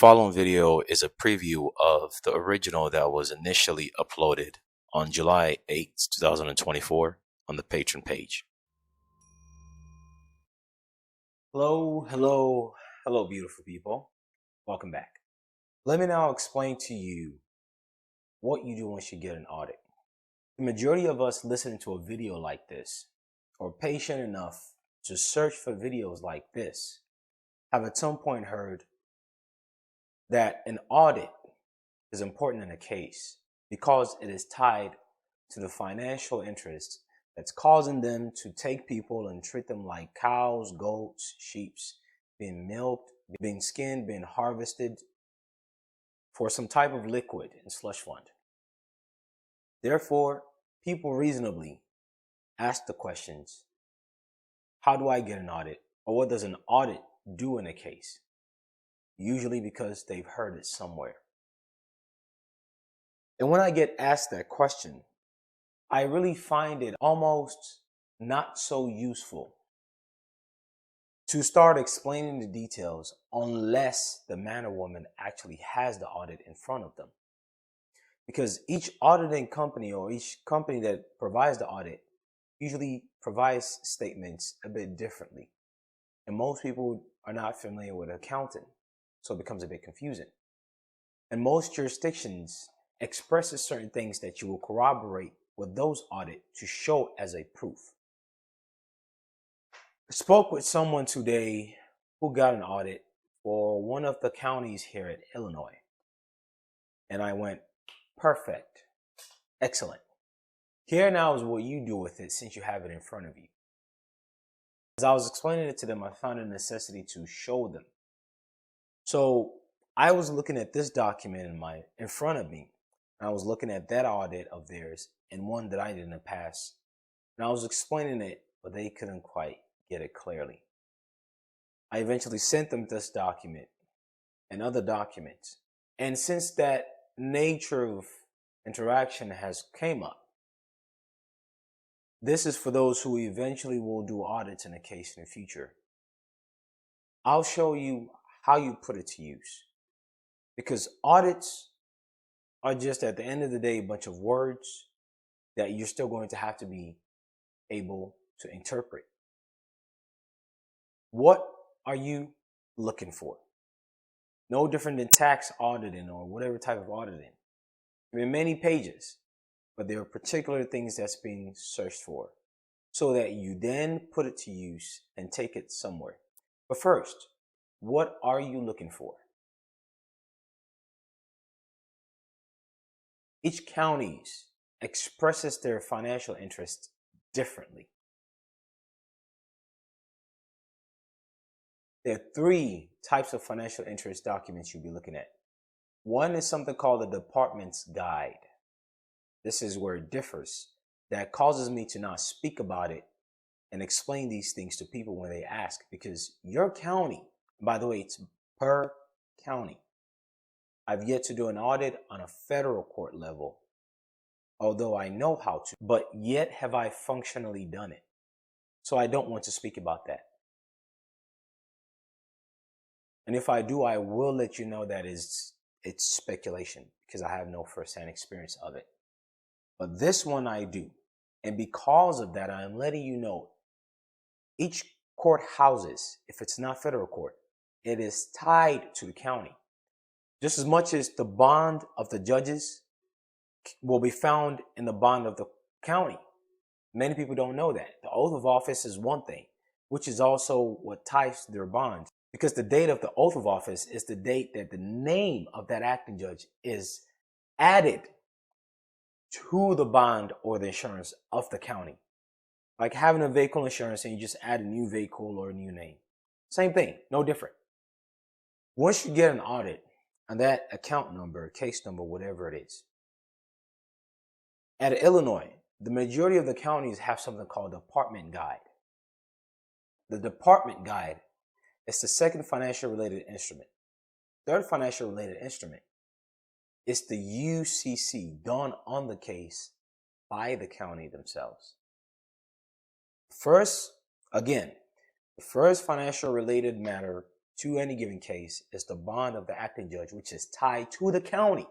following video is a preview of the original that was initially uploaded on July 8th, 2024 on the Patreon page. Hello, beautiful people. Welcome back. Let me now explain to you what you do once you get an audit. The majority of us listening to a video like this, or patient enough to search for videos like this, have at some point heard that an audit is important in a case because it is tied to the financial interest that's causing them to take people and treat them like cows, goats, sheep, being milked, being skinned, being harvested for some type of liquid and slush fund. Therefore, people reasonably ask the questions, how do I get an audit? Or what does an audit do in a case? Usually because they've heard it somewhere. And when I get asked that question, I really find it almost not so useful to start explaining the details unless the man or woman actually has the audit in front of them. Because each auditing company or each company that provides the audit usually provides statements a bit differently. And most people are not familiar with accounting, so it becomes a bit confusing. And most jurisdictions expresses certain things that you will corroborate with those audit to show as a proof. I spoke with someone today who got an audit for one of the counties here in Illinois. And I went, perfect, excellent. Here now is what you do with it since you have it in front of you. As I was explaining it to them, I found a necessity to show them. So I was looking at this document in front of me. And I was looking at that audit of theirs and one that I did in the past. And I was explaining it, but they couldn't quite get it clearly. I eventually sent them this document and other documents. And since that nature of interaction has came up, this is for those who eventually will do audits in a case in the future. I'll show you how you put it to use. Because audits are just at the end of the day a bunch of words that you're still going to have to be able to interpret. What are you looking for? No different than tax auditing or whatever type of auditing. There are many pages, but there are particular things that's being searched for so that you then put it to use and take it somewhere. But first, what are you looking for? Each county expresses their financial interest differently. There are three types of financial interest documents you'll be looking at. One is something called the department's guide. This is where it differs. That causes me to not speak about it and explain these things to people when they ask, because your county, by the way, it's per county. I've yet to do an audit on a federal court level, although I know how to, but yet have I functionally done it. So I don't want to speak about that. And if I do, I will let you know that it's speculation because I have no firsthand experience of it. But this one I do. And because of that, I'm letting you know each court houses, if it's not federal court, it is tied to the county. Just as much as the bond of the judges will be found in the bond of the county. Many people don't know that. The oath of office is one thing, which is also what ties their bonds. Because the date of the oath of office is the date that the name of that acting judge is added to the bond or the insurance of the county. Like having a vehicle insurance and you just add a new vehicle or a new name. Same thing, no different. Once you get an audit, and that account number, case number, whatever it is. At Illinois, the majority of the counties have something called the department guide. The department guide is the second financial related instrument. Third financial related instrument is the UCC done on the case by the county themselves. First, again, the first financial related matter to any given case is the bond of the acting judge, which is tied to the county,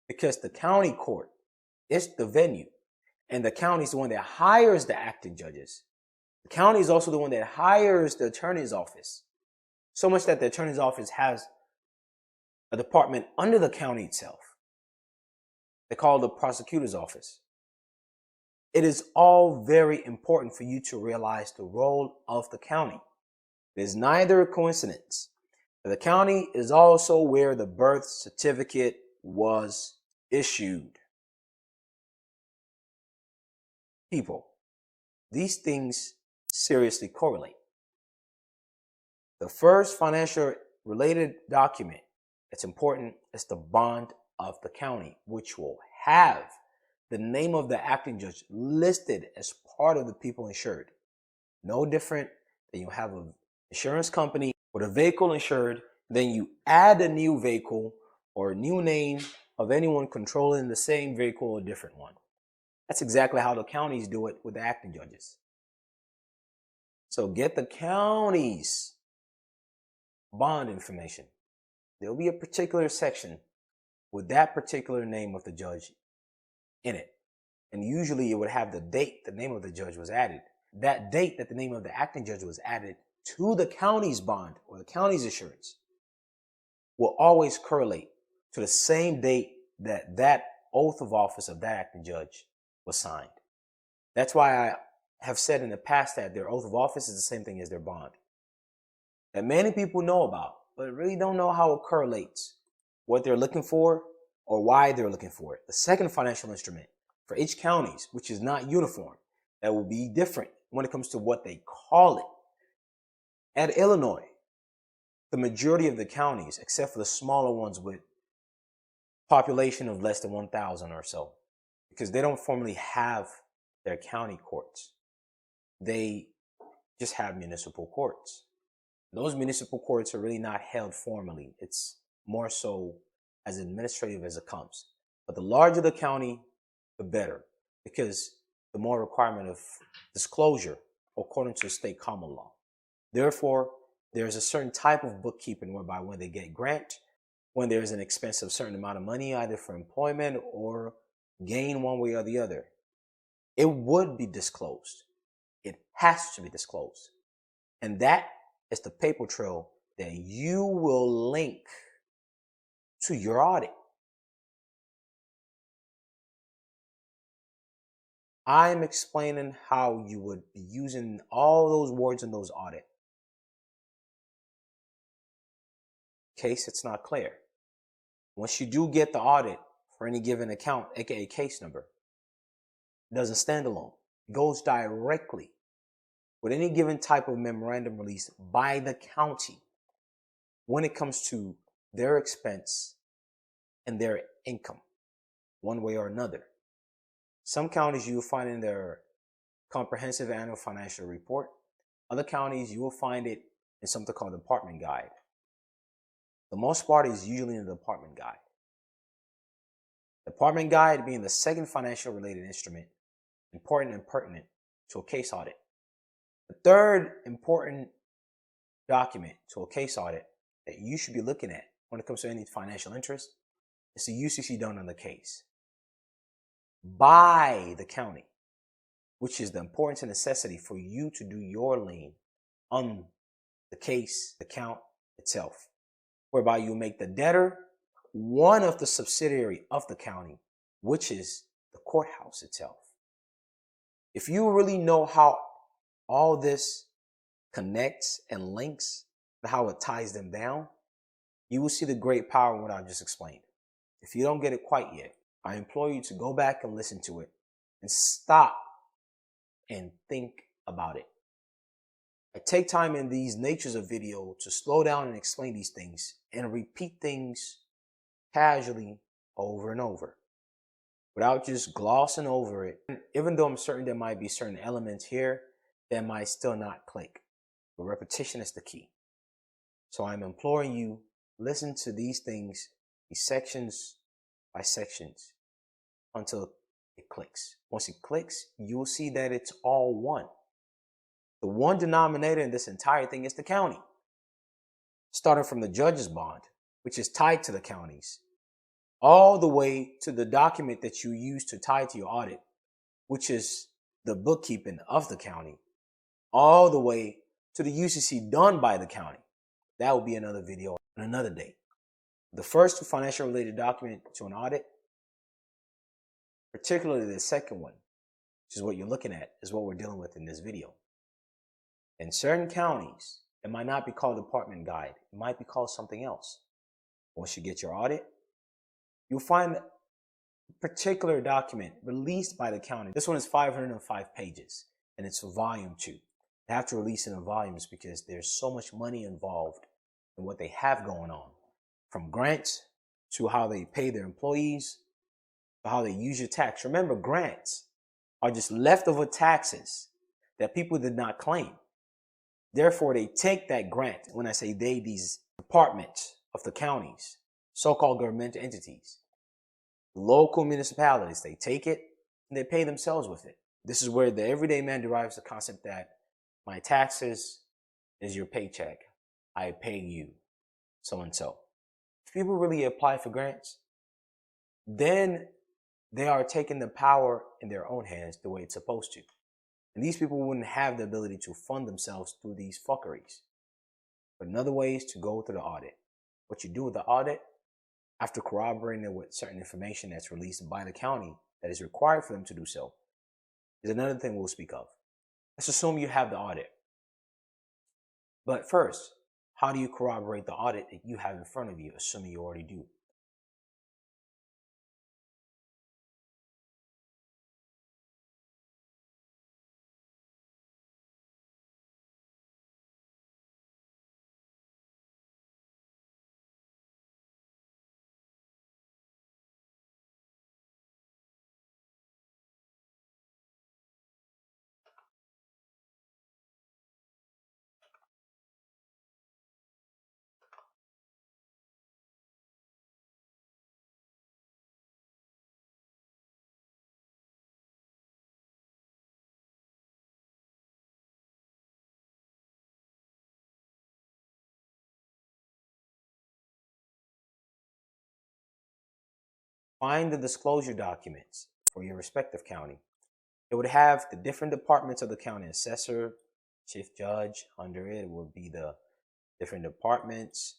because the county court is the venue and the county is the one that hires the acting judges. The county is also the one that hires the attorney's office, so much that the attorney's office has a department under the county itself. They call it the prosecutor's office. It is all very important for you to realize the role of the county. It is neither a coincidence. The county is also where the birth certificate was issued. People, these things seriously correlate. The first financial related document that's important is the bond of the county, which will have the name of the acting judge listed as part of the people insured. No different than you have an insurance company with a vehicle insured, then you add a new vehicle or a new name of anyone controlling the same vehicle or a different one. That's exactly how the counties do it with the acting judges. So get the county's bond information. There'll be a particular section with that particular name of the judge in it. And usually it would have the date the name of the judge was added. That date that the name of the acting judge was added to the county's bond or the county's insurance will always correlate to the same date that that oath of office of that acting judge was signed. That's why I have said in the past that their oath of office is the same thing as their bond. That many people know about, but really don't know how it correlates, what they're looking for or why they're looking for it. The second financial instrument for each counties, which is not uniform, that will be different when it comes to what they call it. At Illinois, the majority of the counties, except for the smaller ones with population of less than 1,000 or so, because they don't formally have their county courts. They just have municipal courts. Those municipal courts are really not held formally. It's more so as administrative as it comes. But the larger the county, the better, because the more requirement of disclosure according to state common law. Therefore, there's a certain type of bookkeeping whereby when they get grant, when there's an expense of a certain amount of money, either for employment or gain one way or the other, it would be disclosed. It has to be disclosed. And that is the paper trail that you will link to your audit. I'm explaining how you would be using all those words in those audit. In case it's not clear. Once you do get the audit for any given account, aka case number, it doesn't stand alone. It goes directly with any given type of memorandum release by the county when it comes to their expense and their income, one way or another. Some counties you will find in their comprehensive annual financial report. Other counties you will find it in something called the department guide. The most part is usually in the department guide. Department guide being the second financial related instrument, important and pertinent to a case audit. The third important document to a case audit that you should be looking at when it comes to any financial interest is the UCC done on the case by the county, which is the importance and necessity for you to do your lien on the case, the account itself, whereby you make the debtor one of the subsidiary of the county, which is the courthouse itself. If you really know how all this connects and links and how it ties them down, you will see the great power in what I just explained. If you don't get it quite yet, I implore you to go back and listen to it and stop and think about it. I take time in these natures of video to slow down and explain these things and repeat things casually over and over without just glossing over it. Even though I'm certain there might be certain elements here that might still not click, but repetition is the key. So I'm imploring you, listen to these things, these sections by sections until it clicks. Once it clicks, you'll see that it's all one. The one denominator in this entire thing is the county. starting from the judge's bond, which is tied to the counties, all the way to the document that you use to tie to your audit, which is the bookkeeping of the county, all the way to the UCC done by the county. That will be another video on another day. The first financial related document to an audit, particularly the second one, which is what you're looking at, is what we're dealing with in this video. In certain counties, it might not be called department guide. It might be called something else. Once you get your audit, you'll find a particular document released by the county. This one is 505 pages, and it's for volume 2. They have to release it in volumes because there's so much money involved in what they have going on, from grants to how they pay their employees to how they use your tax. Remember, grants are just leftover taxes that people did not claim. Therefore, they take that grant. When I say they, these departments of the counties, so-called governmental entities, local municipalities, they take it and they pay themselves with it. This is where the everyday man derives the concept that my taxes is your paycheck. I pay you so-and-so. If people really apply for grants, then they are taking the power in their own hands the way it's supposed to. And these people wouldn't have the ability to fund themselves through these fuckeries. But another way is to go through the audit. What you do with the audit, after corroborating it with certain information that's released by the county that is required for them to do so, is another thing we'll speak of. Let's assume you have the audit. But first, how do you corroborate the audit that you have in front of you, assuming you already do? Find the disclosure documents for your respective county. It would have the different departments of the county: assessor, chief judge. Under it would be the different departments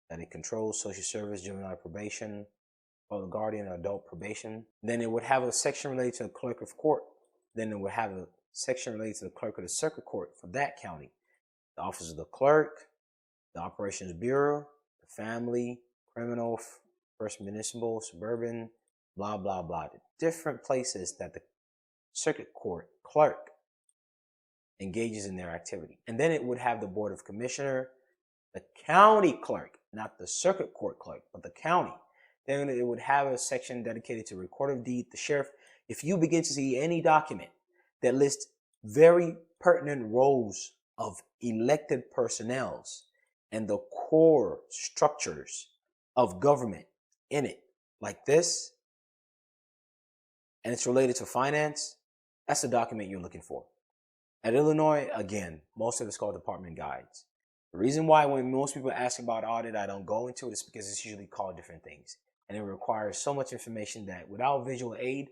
that it controls: social service, juvenile probation, public guardian, adult probation. Then it would have a section related to the clerk of court. Then it would have a section related to the clerk of the circuit court for that county: the office of the clerk, the operations bureau, the family, criminal, first municipal, suburban, blah, blah, blah. The different places that the circuit court clerk engages in their activity. And then it would have the board of commissioner, the county clerk, not the circuit court clerk, but the county. Then it would have a section dedicated to record of deed, the sheriff. If you begin to see any document that lists very pertinent roles of elected personnel and the core structures of government in it, like this, and it's related to finance, that's the document you're looking for. At Illinois, again, most of it's called department guides. The reason why when most people ask about audit, I don't go into it is because it's usually called different things. And it requires so much information that without visual aid,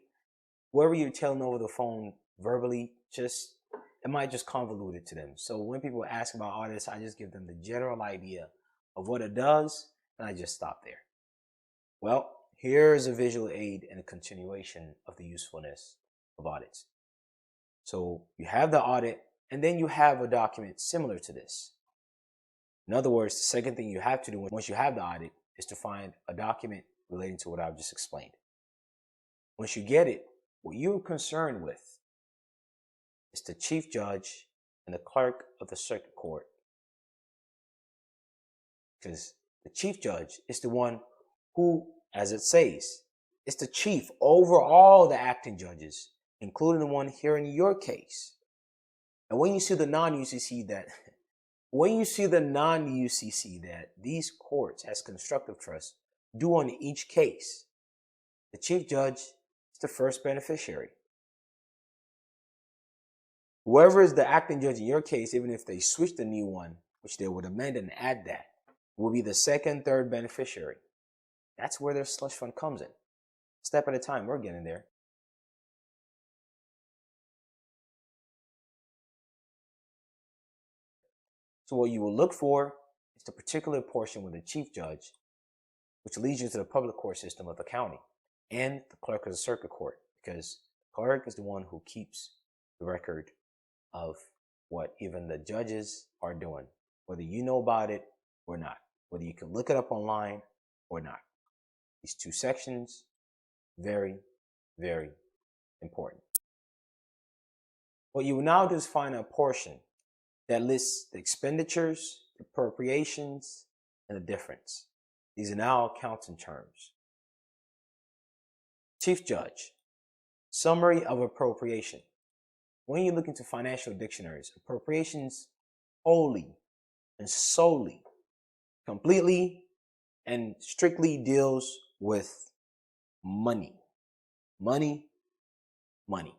whoever you're telling over the phone verbally, it might just convolute it to them. So when people ask about audits, I just give them the general idea of what it does, and I just stop there. Well, here's a visual aid and a continuation of the usefulness of audits. So you have the audit, and then you have a document similar to this. In other words, the second thing you have to do once you have the audit is to find a document relating to what I've just explained. Once you get it, what you're concerned with is the chief judge and the clerk of the circuit court. Because the chief judge is the one who, as it says, is the chief over all the acting judges, including the one here in your case. And when you see the non-UCC that these courts as constructive trust do on each case, the chief judge is the first beneficiary. Whoever is the acting judge in your case, even if they switch the new one, which they would amend and add that, will be the second, third beneficiary. That's where their slush fund comes in. Step at a time, we're getting there. So what you will look for is the particular portion with the chief judge, which leads you to the public court system of the county and the clerk of the circuit court, because the clerk is the one who keeps the record of what even the judges are doing, whether you know about it or not, whether you can look it up online or not. These two sections, very, very important. What you will now do is find a portion that lists the expenditures, the appropriations, and the difference. These are now accounting terms. Chief Judge, summary of appropriation. When you look into financial dictionaries, appropriations wholly and solely, completely and strictly deals with money. Money, money.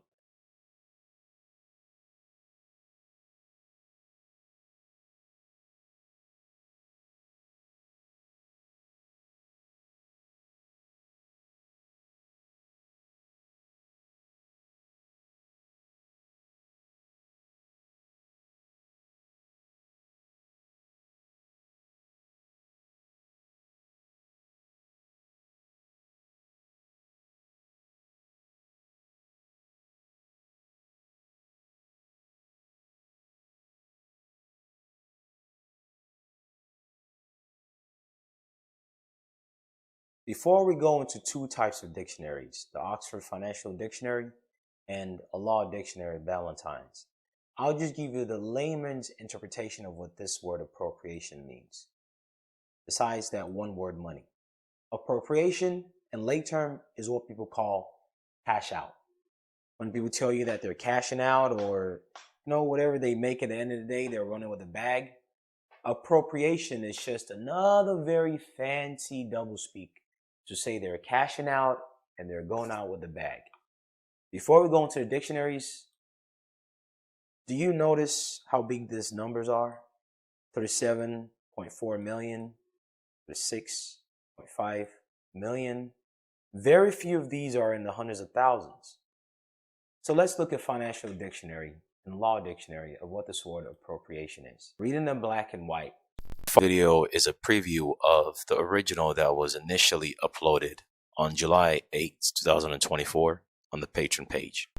Before we go into two types of dictionaries, the Oxford Financial Dictionary and a law dictionary, Ballantyne's, I'll just give you the layman's interpretation of what this word appropriation means, besides that one word money. Appropriation in lay term is what people call cash out. When people tell you that they're cashing out, or whatever they make at the end of the day, they're running with a bag. Appropriation is just another very fancy doublespeak to say they're cashing out and they're going out with a bag. Before we go into the dictionaries, do you notice how big these numbers are? 37.4 million, 36.5 million. Very few of these are in the hundreds of thousands. So let's look at financial dictionary and law dictionary of what this word appropriation is. Reading in black and white. Video is a preview of the original that was initially uploaded on July 8, 2024 on the Patreon page.